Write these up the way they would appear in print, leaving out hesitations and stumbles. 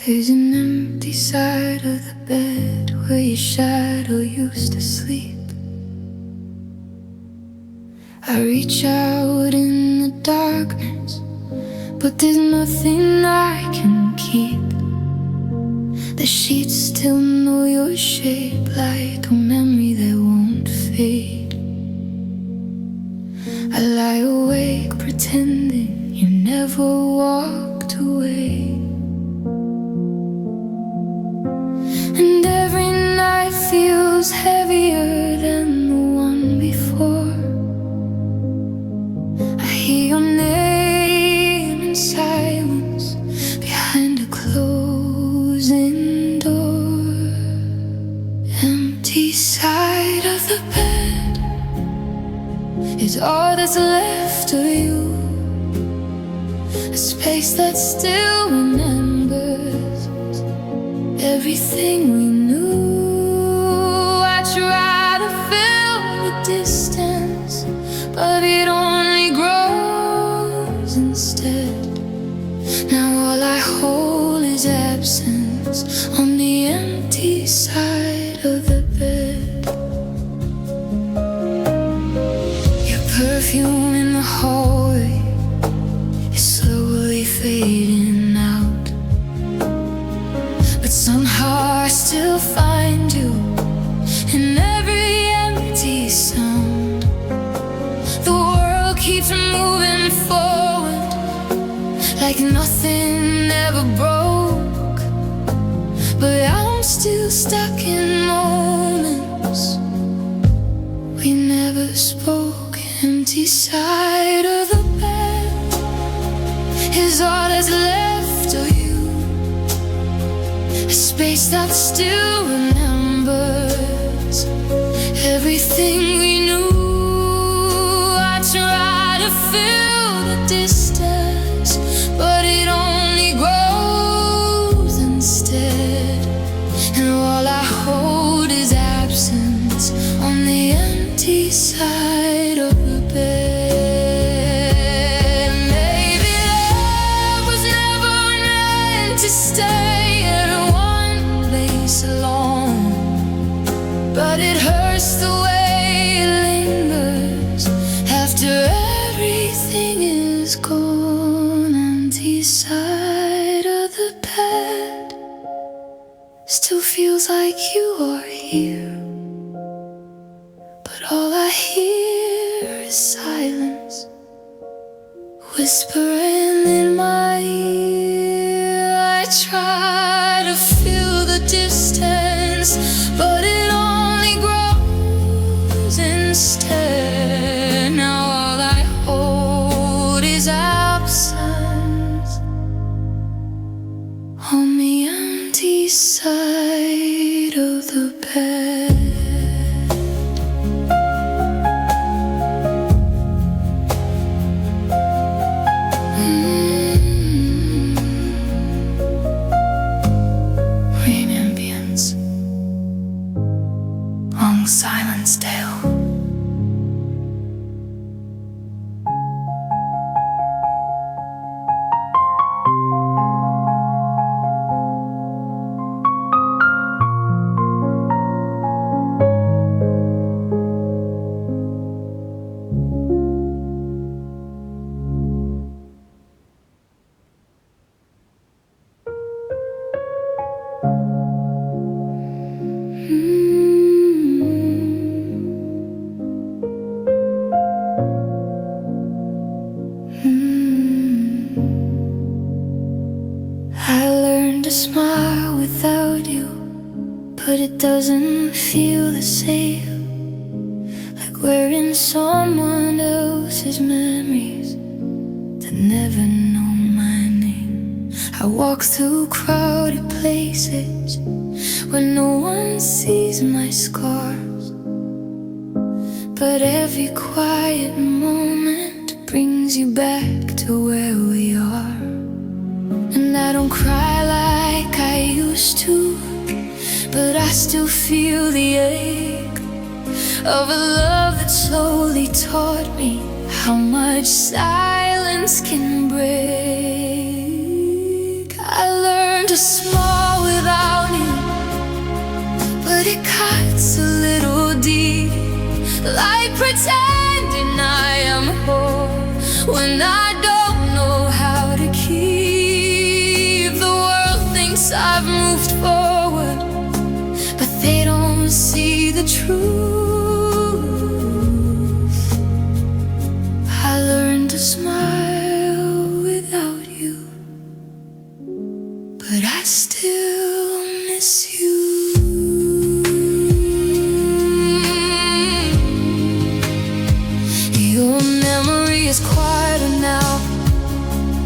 There's an empty side of the bed where your shadow used to sleep. I reach out in the darkness, but there's nothing I can keep. The sheets still know your shape like a memory that won't fade. I lie awake pretending you never walked away. And every night feels heavier than the one before. I hear your name in silence behind a closing door. Empty side of the bed is all that's left of you. A space that still remembers everything we knew. I try to fill the distance, but it only grows instead. Now all I hold is absence on the empty side of the bed. Your perfume in the hallway is slowly fading out, but somehow I still find you in every empty sound. The world keeps moving forward like nothing ever broke, but I'm still stuck in moments we never spoke. Empty side of the bed is all that's left of you. A space that still remembers everything we knew. I try to fill the distance, but it only grows instead. And all I hold is absence on the empty side of the bed. Maybe love was never meant to stay at one place alone, but it hurts the way it lingers after everything is gone. Empty side of the bed still feels like you are here, but all I hear is silence whispering in my ear. I try to fill the distance, but it only grows instead. Now all I hold is absence on the empty side of the bed. Rain ambience, long silence tale. I learned to smile without you, but it doesn't feel the same. Like wearing someone else's memories that never know my name. I walk through crowded places where no one sees my scars, but every quiet moment brings you back to where we are. And I don't cry like I used to, but I still feel the ache of a love that slowly taught me how much silence can break. I learned to smile like pretending I am whole when I don't know how to keep. The world thinks I've moved forward, but they don't see the truth. I learned to smile without you, but I still miss you. Your memory is quieter now,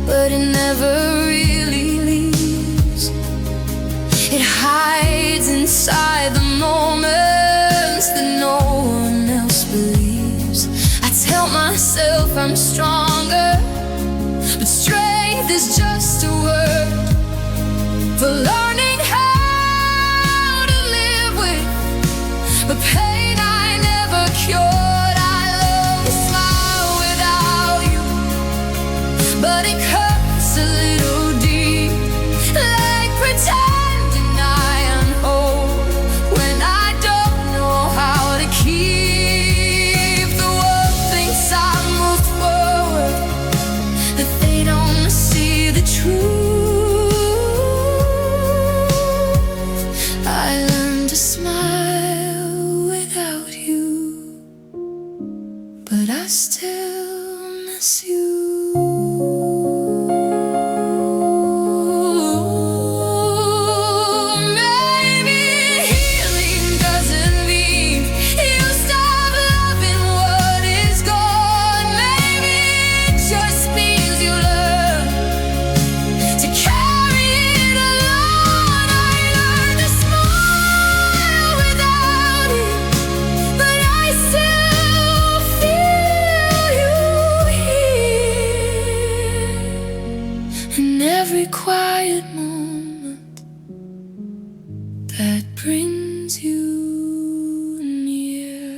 but it never really leaves. It hides inside the moments that no one else believes. I tell myself I'm stronger, but strength is just a word for learning how to live with the pain I never cured. I love to smile without you, but it cuts a little deep, like pretending I am whole when I don't know how to keep. The world thinks I moved forward, that they don't see the truth. I learned to smile without you, but I still miss you. Maybe healing doesn't mean you stop loving what is gone. Maybe it just means you learn to carry it alone. I learned to smile without you, but I still feel you here in every quiet moment that brings you near.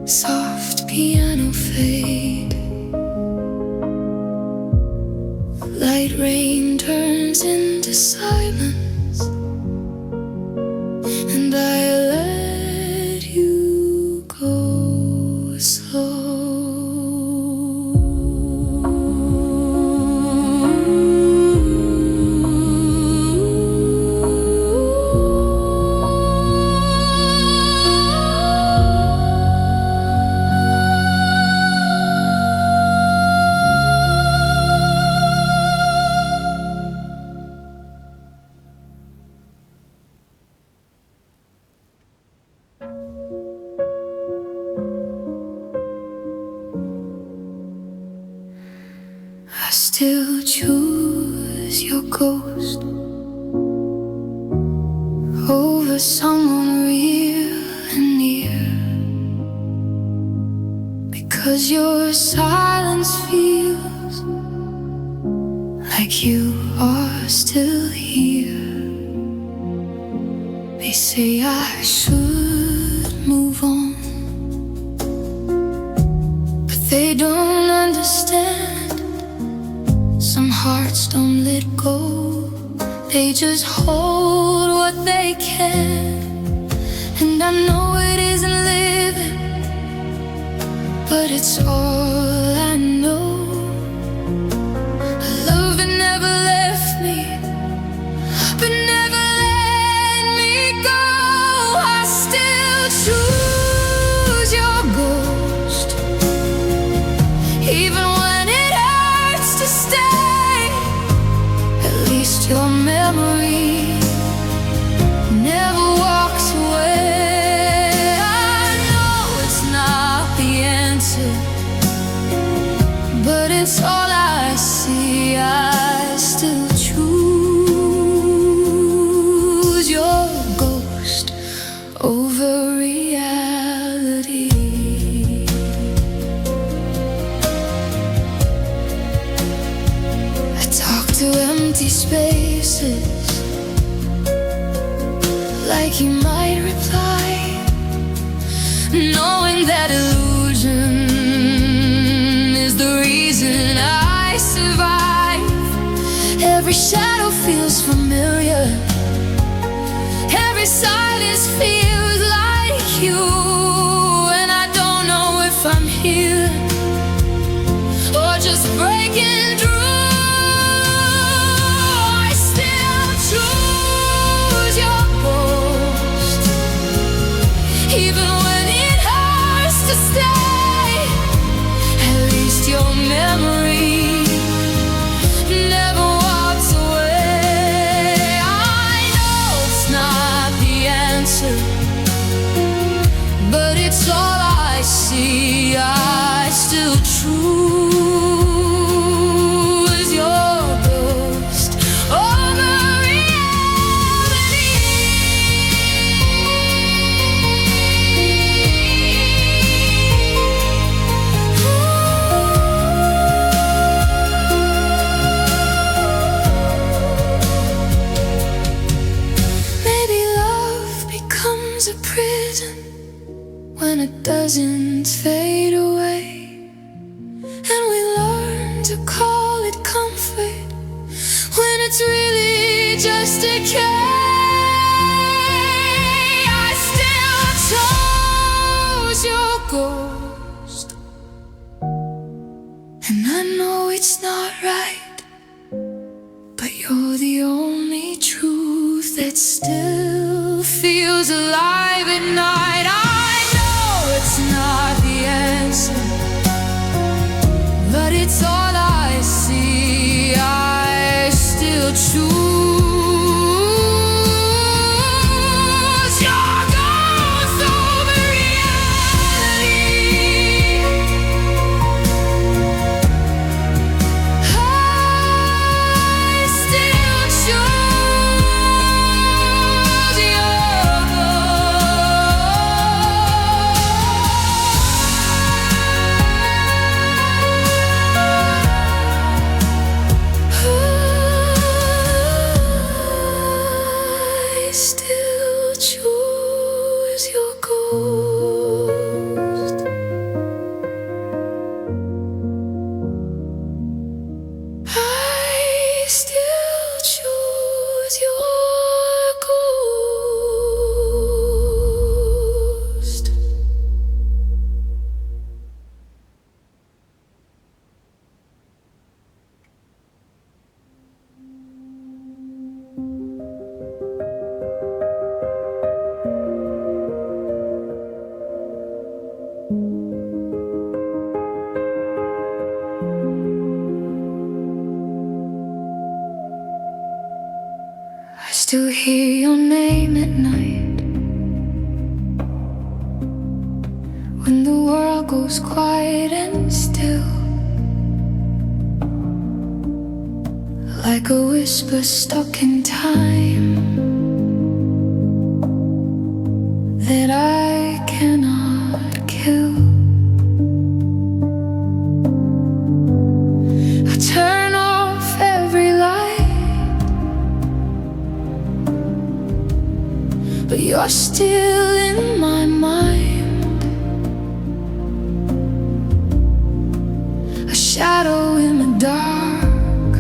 Soft piano fade, light rain turns into silence, and I let you go slow. I still choose your ghost over someone real and near, because your silence feels like you are still here. They say I should move on, but they don't understand. Some hearts don't let go, they just hold what they can. And I know it isn't living, but it's all I know. A love that never left me, but never let me go. I still choose your ghost, even when it hurts to stay. At least your memory never walks away. I know it's not the answer, but it's all I see. I still choose your ghost over reality. I talk to empty spaces, like you might reply, knowing that illusion is the reason I survive. Every shadow feels familiar, every silence feels like just breaking through. I still choose your ghost, even when it hurts to stay. At least your memory never walks away. I know it's not the answer, but it's all I see. I still choose your ghost over reality. Maybe love becomes a prison when it doesn't fade away, and we learn to call it comfort when it's really just decay. I still chose your ghost, and I know it's not right, but you're the only truth that still feels alive at night. It's not the answer, but it's all I see. I still choose your ghost over reality. I still choose your still choose your ghost. I still choose your ghost. I still hear your name at night when the world goes quiet and still, like a whisper stuck in time that I cannot kill. I turn off every light, but you're still in my mind, a shadow in the dark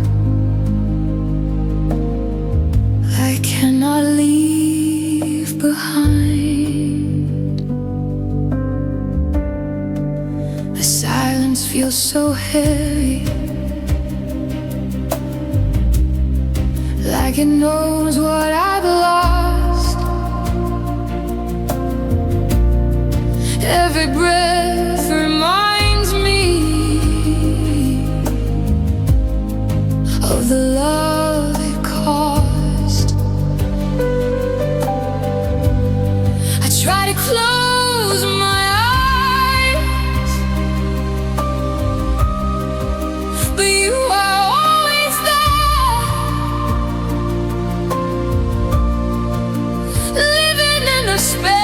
I cannot leave behind. The silence feels so heavy, like it knows what I've lost. Every breath reminds me of the love it caused. I try to close my eyes, but you are always there, living in the spaces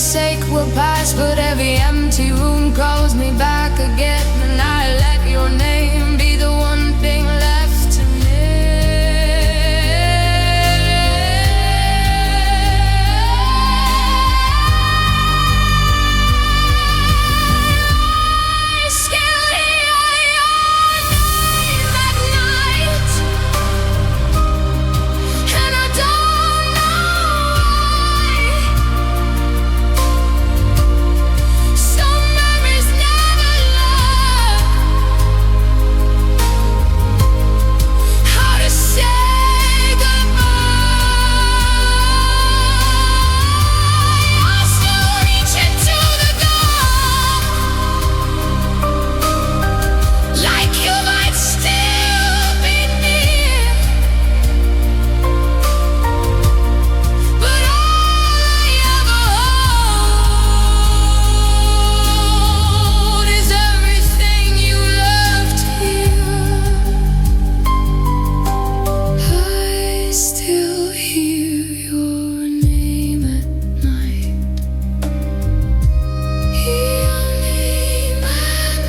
sake will pass, but every empty room calls me back again. And I let your name be the one thing left to me. I still hear your name at night, and I don't know why. Some memories never learn how to say goodbye. I still reach into the dark, like you might still be near. But all I ever hold is everything you left here. I still hear your name at night. Your name at night.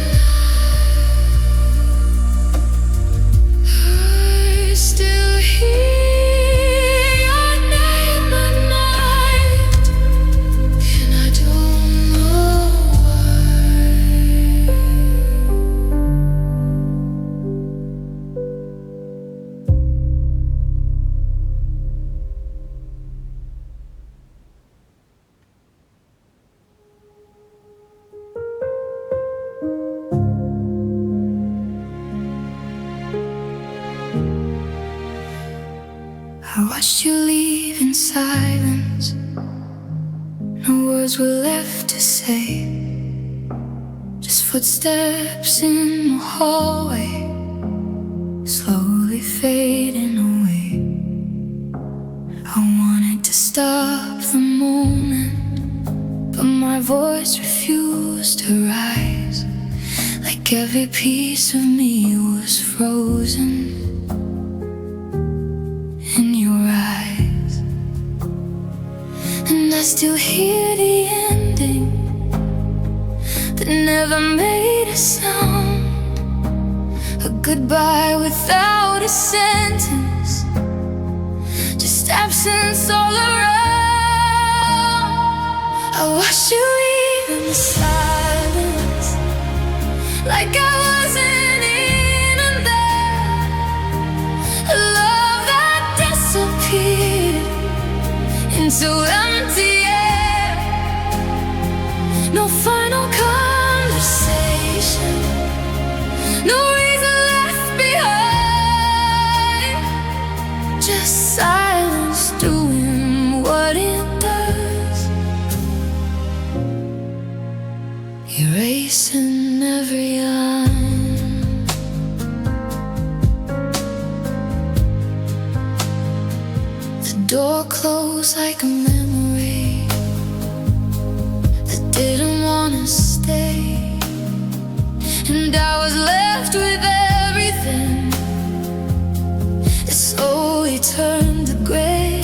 I still hear your name at night, and I don't know why. I watched you leave in silence. No words were left to say, just footsteps in the hallway, slowly fading away. I wanted to stop the moment, but my voice refused to rise, like every piece of me was frozen in your eyes. And I still hear the ending that never made a sound, a goodbye without a sentence, just absence all around. I watched you leave in the silence, like I wasn't even there. A love that disappeared into empty air. No final conversation, no reason left behind, just silence doing what it does, erasing every line. The door closed like a memory that didn't wanna stay, and I was left with everything that slowly turned to gray.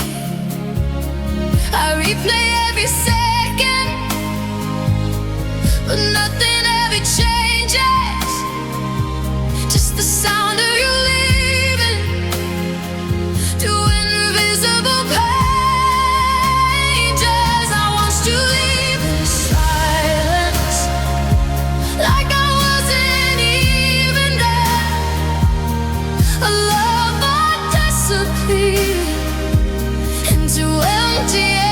I replay every second, but nothing ever changes, just the sound of you leaving to invisible pages. I watched you leave in silence, like I wasn't even there. A love that disappeared into empty air.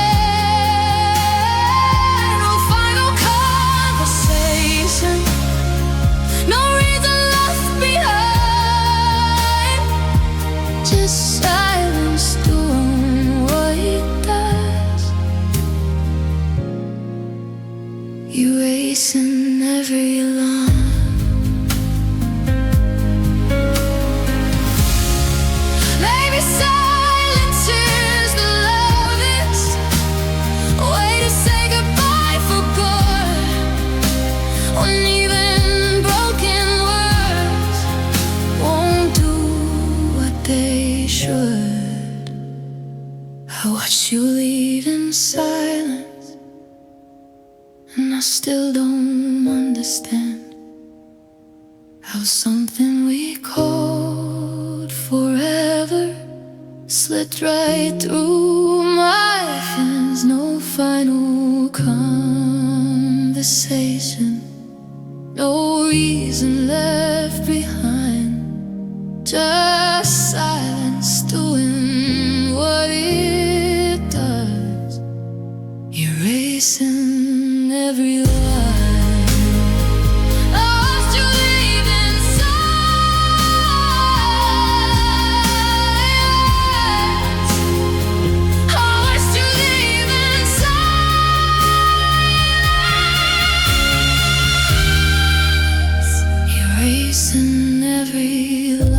No final conversation, no reason left behind, just silence doing what it does, erasing every line. Maybe silence is the loveliest way to say goodbye for good, when even broken words won't do what they should. I watched you leave in silence, And I still don't understand how something we called forever slipped right through my hands. No final conversation, no reason left behind, just silence doing what it does, erasing every line. Lost you deep inside. I lost you deep inside. Erasing every line.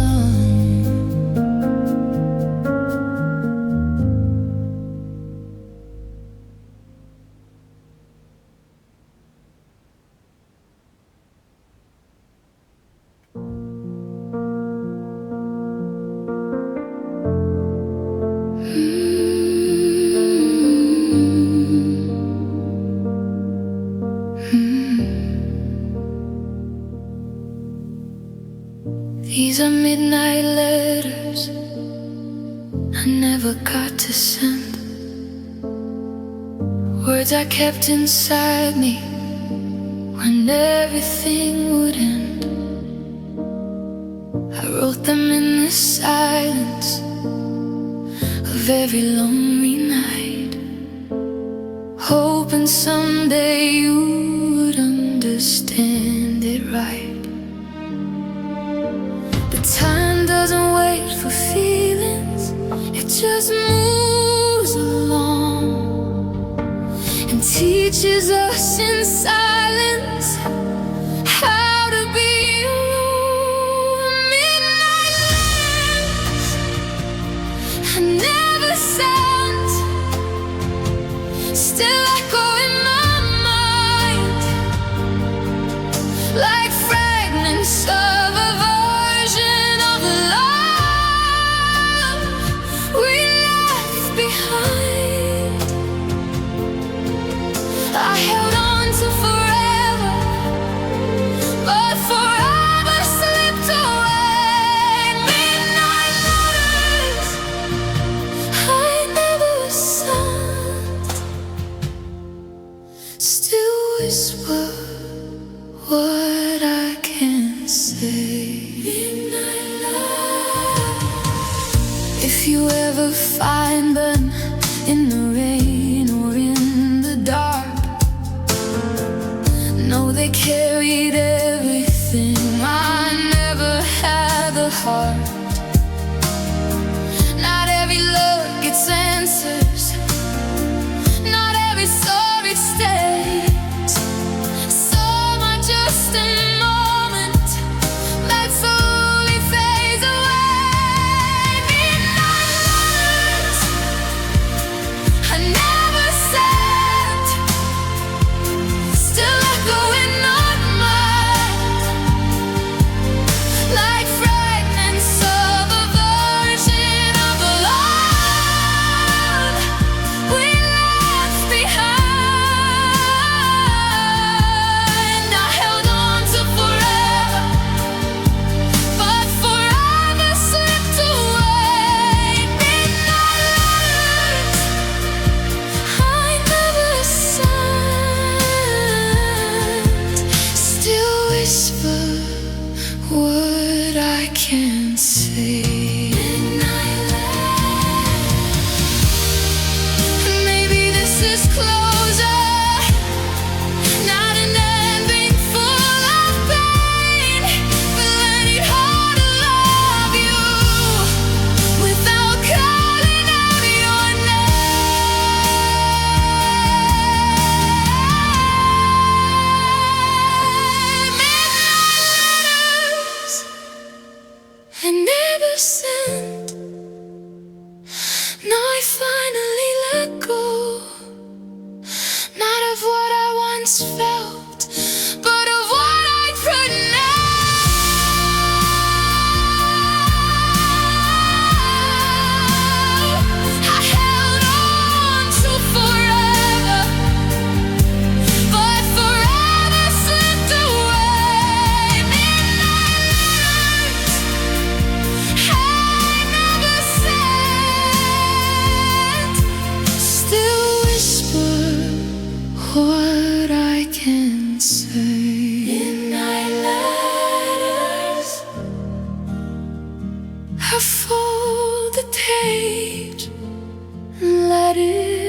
These are midnight letters I never got to send, words I kept inside me when everything would end. I wrote them in the silence of every lonely night, hoping someday you would understand it right. But time doesn't wait for feelings, it just moves along and teaches us in silence how to be alone. Midnight letters I never sent still echo in my mind like fragments of a version of love we left behind. I held on to forever, but forever slipped away. Midnight letters I never sent still whisper what I can't say. Midnight love. If you ever find them in the rain or in the dark, know they carried everything I never had the heart. Not every look gets answers, not every story stays. Some are just a moment that slowly fades away. Midnight letters can say. Midnight letters, I fold the page and let it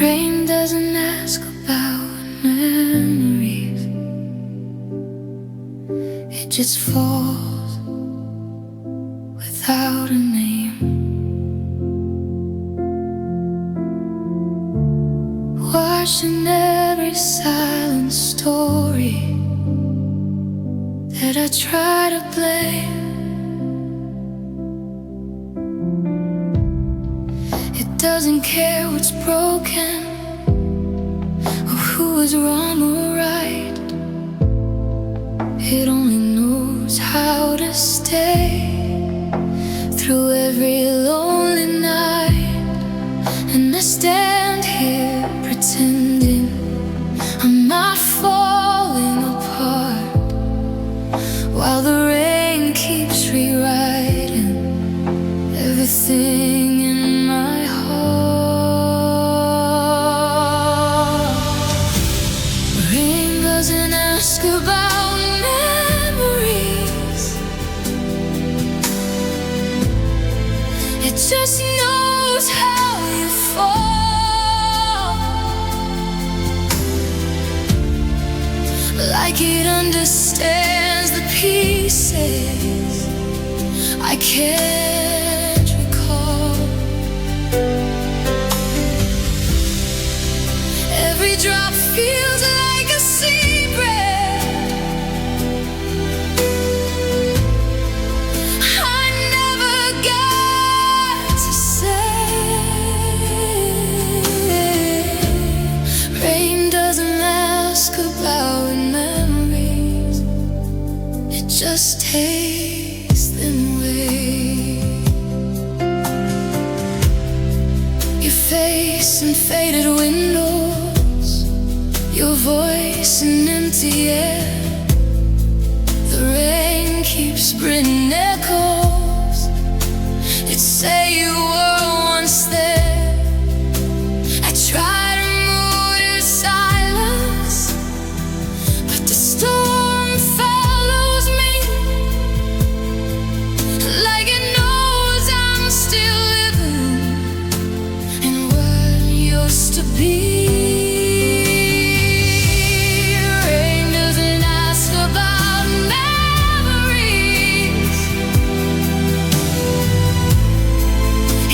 Rain doesn't ask about memories, it just falls without a name. Watching every silent story that I try to blame. It doesn't care what's broken or who is wrong or right. It only knows how to stay through every lonely night. And I stand here pretending I'm not falling apart, while the rain keeps rewriting everything in my heart. Rain doesn't ask about memories, it just knows how you fall, like it understands the pieces I can't recall. Every drop feels like a secret I never got to say. Rain doesn't ask about memories, it just takes them away. Your face in faded windows, your voice in empty air. The rain keeps bringing echoes that say you were once there. I try to move your silence, but the storm follows me, like it knows I'm still living in what used to be. Rain doesn't ask about memories,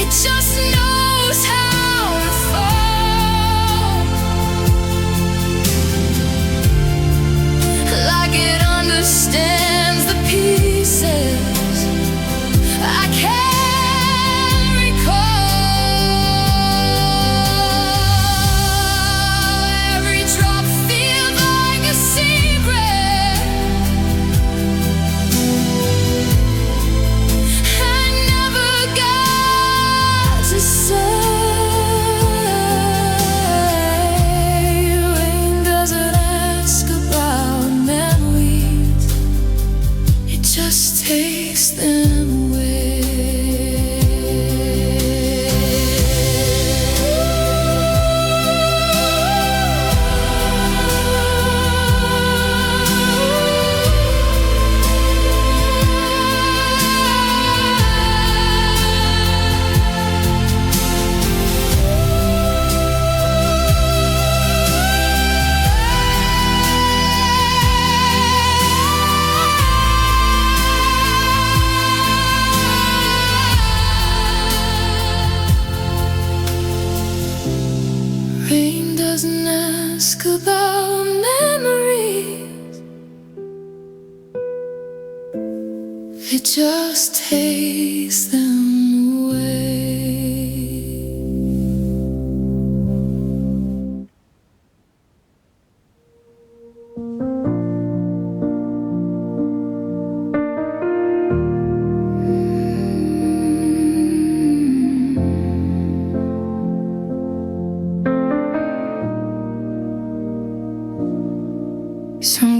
it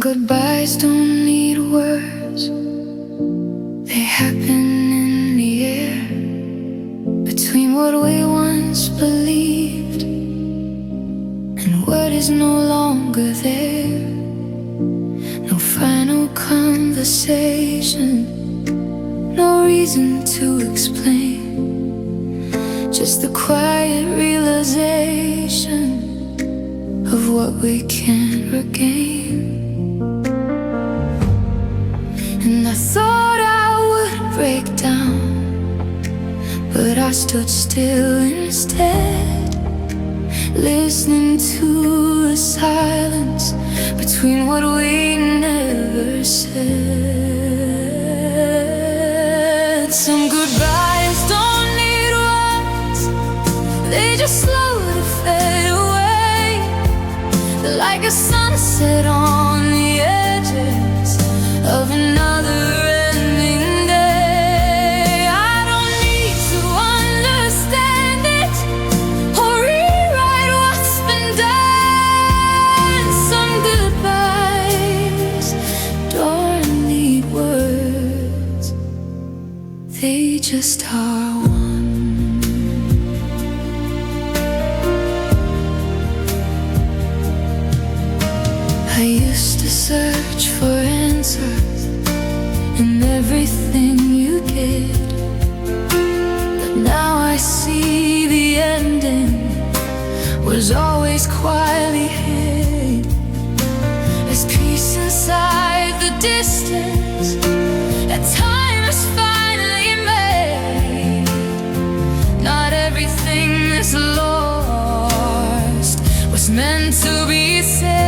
goodbyes don't need words, they happen in the air, between what we once believed and what is no longer there. No final conversation, no reason to explain, just the quiet realization of what we can't regain. And I thought I would break down, but I stood still instead, listening to the silence between what we never said. Some goodbyes don't need words, they just slowly fade away, like a sunset on the edges of another ending day. I don't need to understand it or rewrite what's been done. Some goodbyes don't need words, they just are one. I used to search for answers in everything you get, but now I see the ending was always quietly hid. There's peace inside the distance that time has finally made. Not everything that's lost was meant to be saved.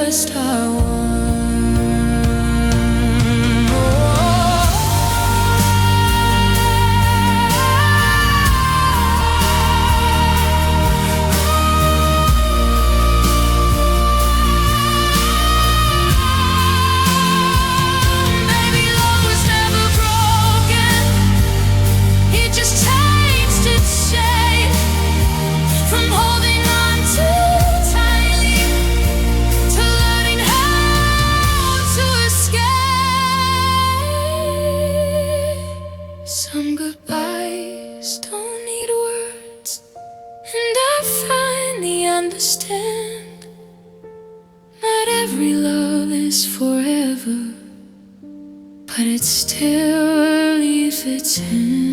Just are one. Maybe love was never broken, it just changed its shape from holding on to some goodbyes don't need words, and I finally understand. Not every love is forever, but it still leaves its hand.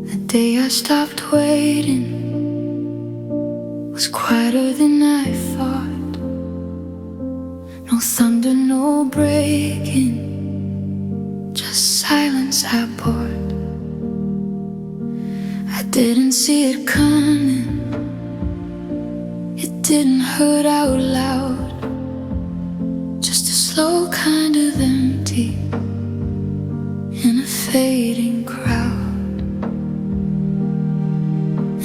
The day I stopped waiting was quieter than I thought. No thunder, no breaking, just silence I bought. I didn't see it coming, it didn't hurt out loud, just a slow kind of empty in a fading crowd.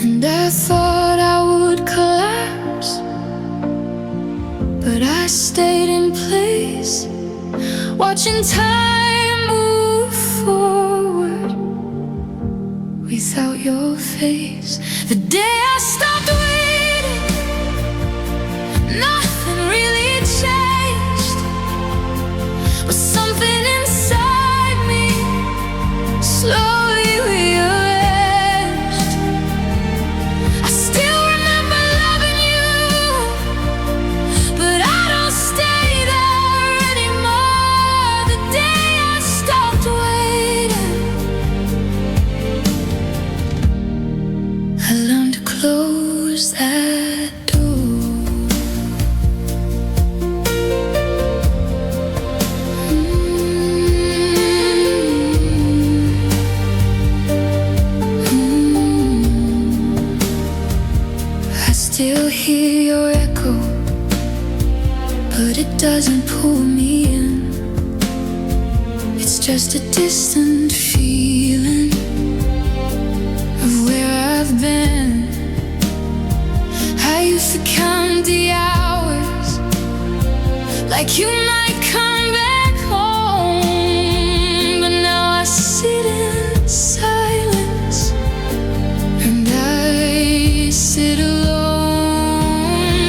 And I thought I would collapse, but I stayed in place, watching time move forward without your face. The day I stopped waiting, nothing really changed, but something inside me slowly rearranged. I just a distant feeling of where I've been. I used to count the hours like you might come back home, but now I sit in silence and I sit alone.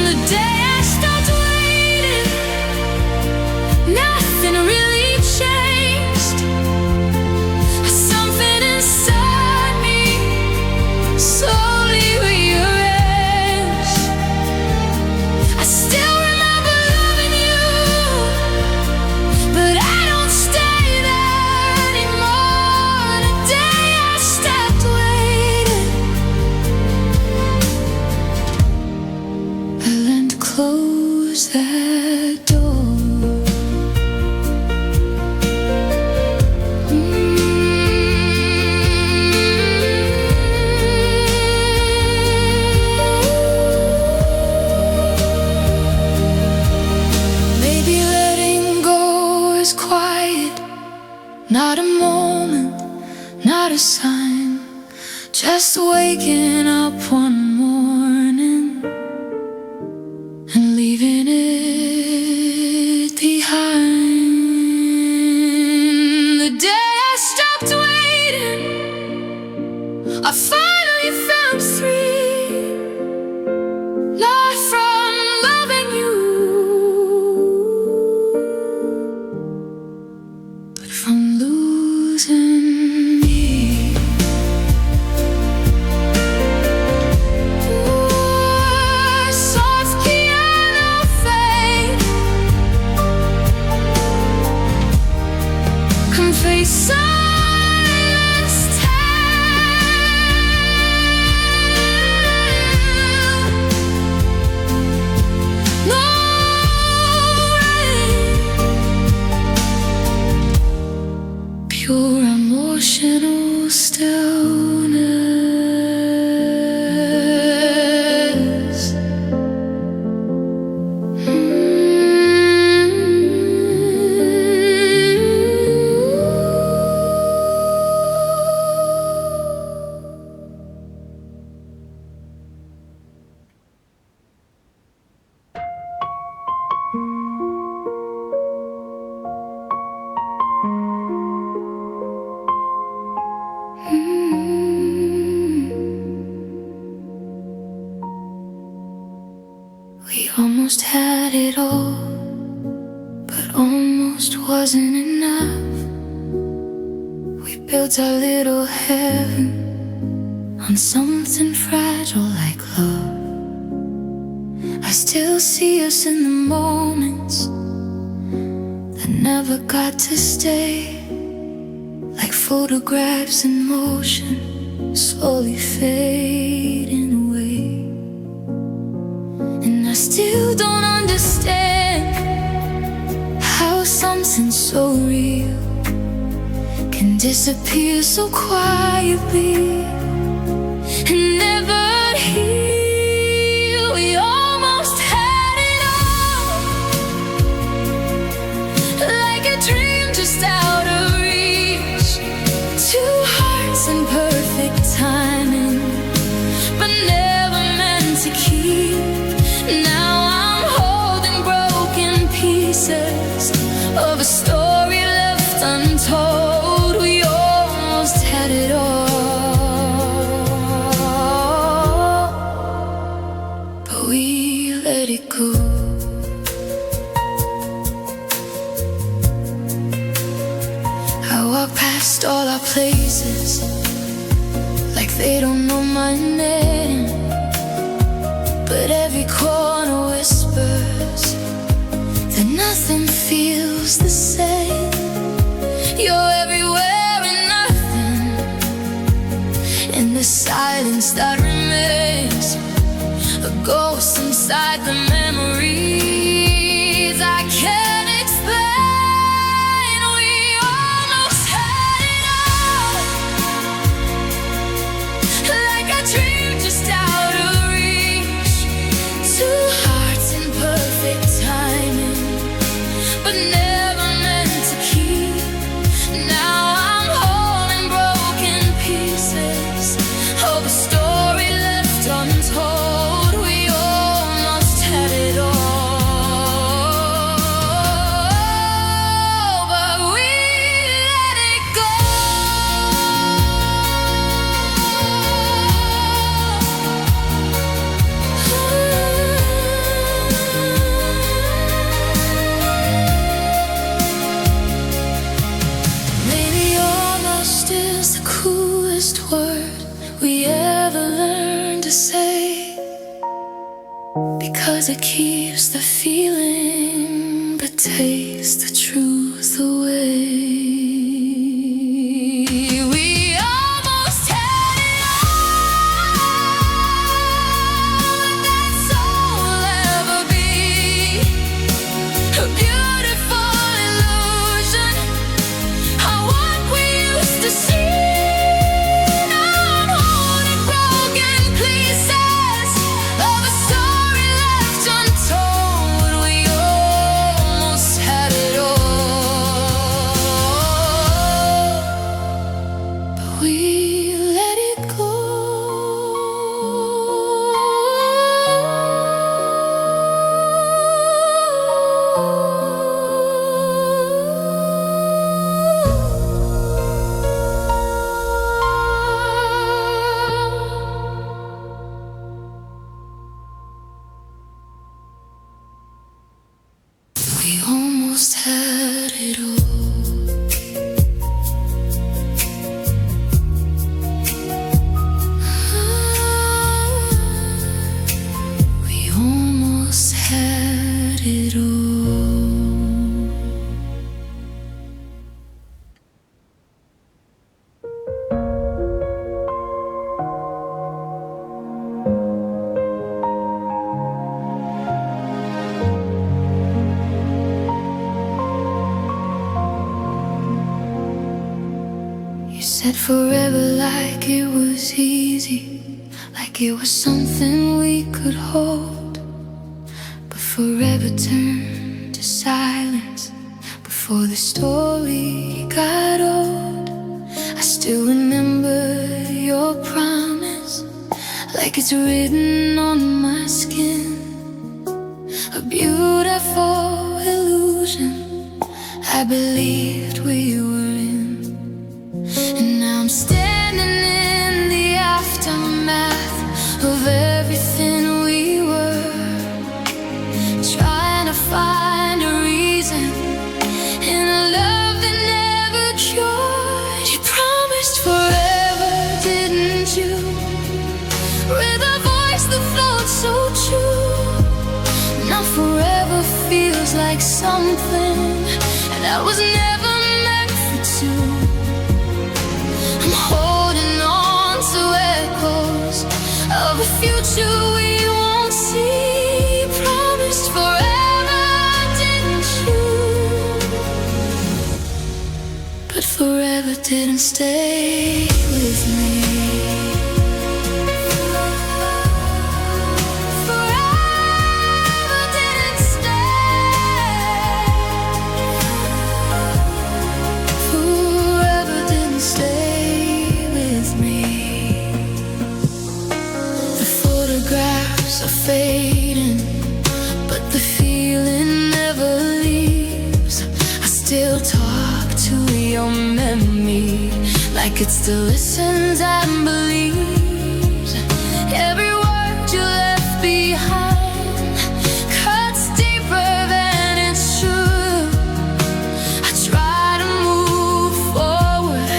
The day I stopped waiting, nothing really changed. Something inside me slowly rearranged. I still remember loving you, but I don't stay there anymore. The day I stopped waiting, I learned to close that door. Maybe letting go is quiet, not a moment, not a sign, just waking up one morning and leaving it behind. The day I stopped waiting, I finally found free, not from loving you, but from losing me. Ooh, soft piano fade, convey silence tell. No rain, pure emotional stillness. We almost had it all, but almost wasn't enough. We built our little heaven on something fragile like love. I still see us in the moments that never got to stay, like photographs in motion, slowly fading away. And I still don't understand how something so real can disappear so quietly and never heal. We almost had it all, like a dream just out of reach. Two hearts in perfect timing, but never meant to keep. Now I'm holding broken pieces of a story left untold. We almost had it all, but we let it go. I walk past all our places like they don't know my name, but every corner whispers that nothing feels the same. You're everywhere and nothing in the silence that remains, a ghost inside the memories I can't explain. We almost had it all, like a dream just out of reach. Two hearts in perfect timing, but never meant to keep. truest word we ever learned to say, because it keeps the feeling but takes the truth away. We almost had it all, and that's all we'll ever be. A beautiful illusion of what we used to see. We almost had it all. We almost had it all. Said forever like it was easy, like it was something we could hold. But forever turned to silence before the story got old. I still remember your promise like it's written on my skin. A beautiful illusion I believed we were in. And now I'm standing in the aftermath of everything we were, trying to find a reason in a love that never cured. You promised forever, didn't you? With a voice that felt so true. Now forever feels like something that was never meant for two. I'm holding on to echoes of a future we won't see. Promised forever, didn't you? But forever didn't stay with me. Forever didn't stay. Forever didn't stay. Are fading, but the feeling never leaves. I still talk to your memory like it still listens and believes. Every word you left behind cuts deeper than it's true. I try to move forward,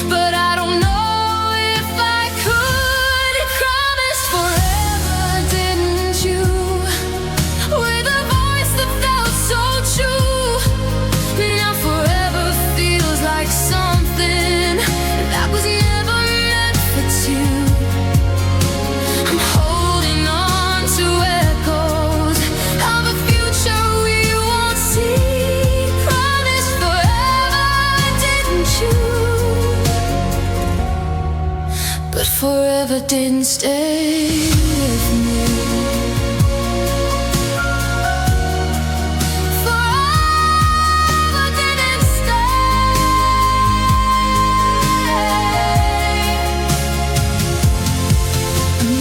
but I don't know if I could. It promised forever, didn't you? With a voice that felt so true. Now forever feels like something that was never meant for two. I'm holding on to echoes of a future we won't see. Promised forever, didn't you? But forever didn't stay with me. Forever didn't stay.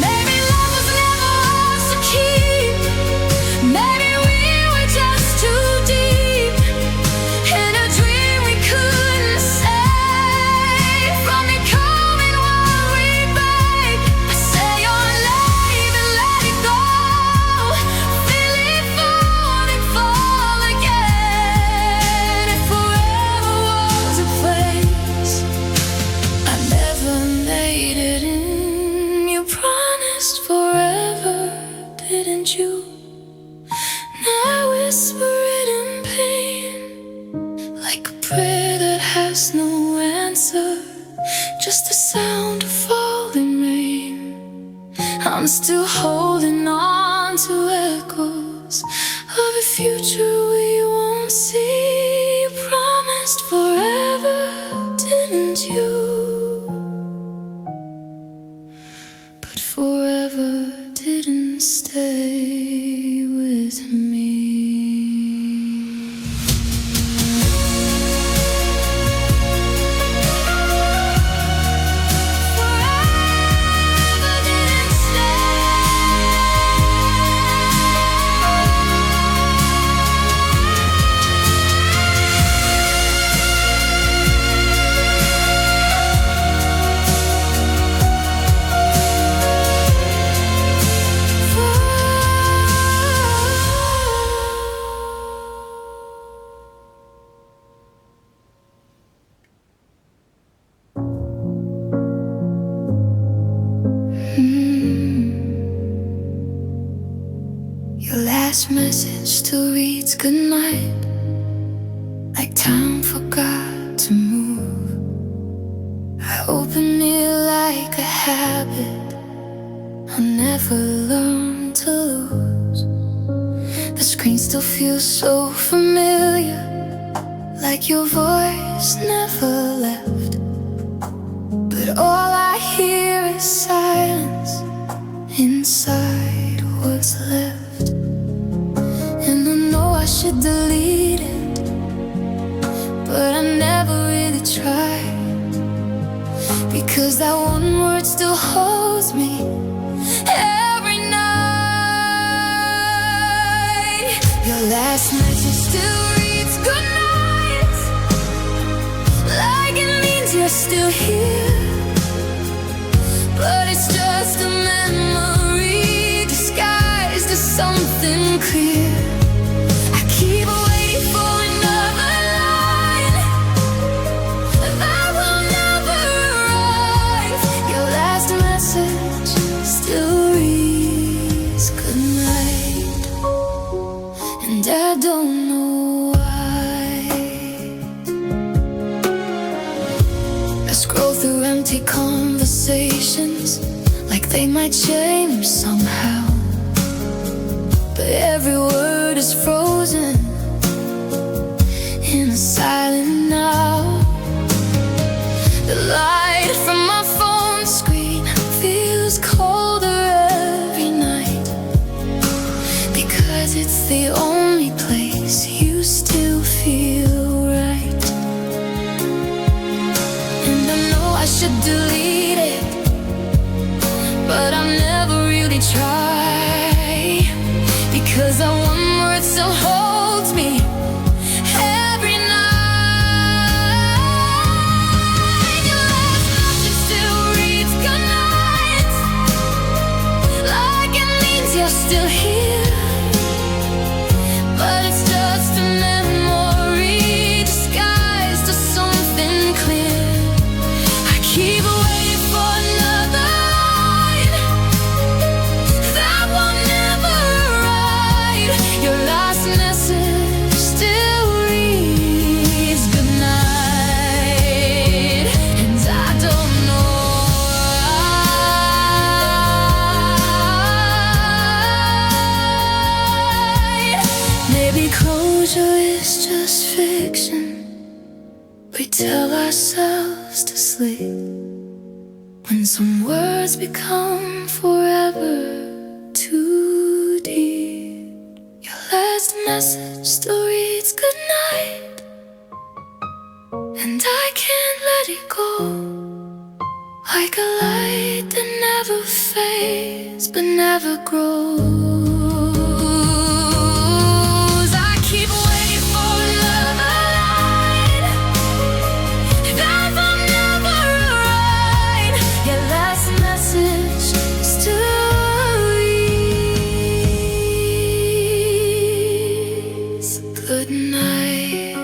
Maybe love was never ours to keep. Maybe we were just too deep in a dream we couldn't save. From becoming what we break, I say your love. prayer that has no answer, just the sound of falling rain. I'm still holding on to echoes of a future we won't see. You promised forever, didn't you? But forever didn't stay with me. Your last message still reads goodnight, like time forgot to move. I open it like a habit I'll never learn to lose. The screen still feels so familiar, like your voice never left. But all I hear is silence inside what's left. And I know I should delete it, but I never really tried, because that one word still holds me every night. Your last message still reads goodnight, like it means you're still here. But it's just a memory disguised as something clear. I keep waiting for another line that will never arrive. Your last message still reads goodnight, and I don't know why. I scroll through empty conversations, like they might change somehow. But every word is frozen in the silent now. The light from my phone screen feels colder every night, because it's the only place you still feel right. And I know I should delete it, but I've never really tried, because that one word still holds me every night. Your last message still reads goodnight, like it means you're still here. But it's just a memory disguised as something clear. I keep waiting for another line that will never arrive. Your last message still reads goodnight, and I don't know why. Maybe closure is just fiction we tell ourselves to sleep, when some words become forever too deep. Your last message still reads goodnight, and I can't let it go, like a light that never fades but never grows. I keep waiting for another line that will never arrive. Your last message still reads goodnight.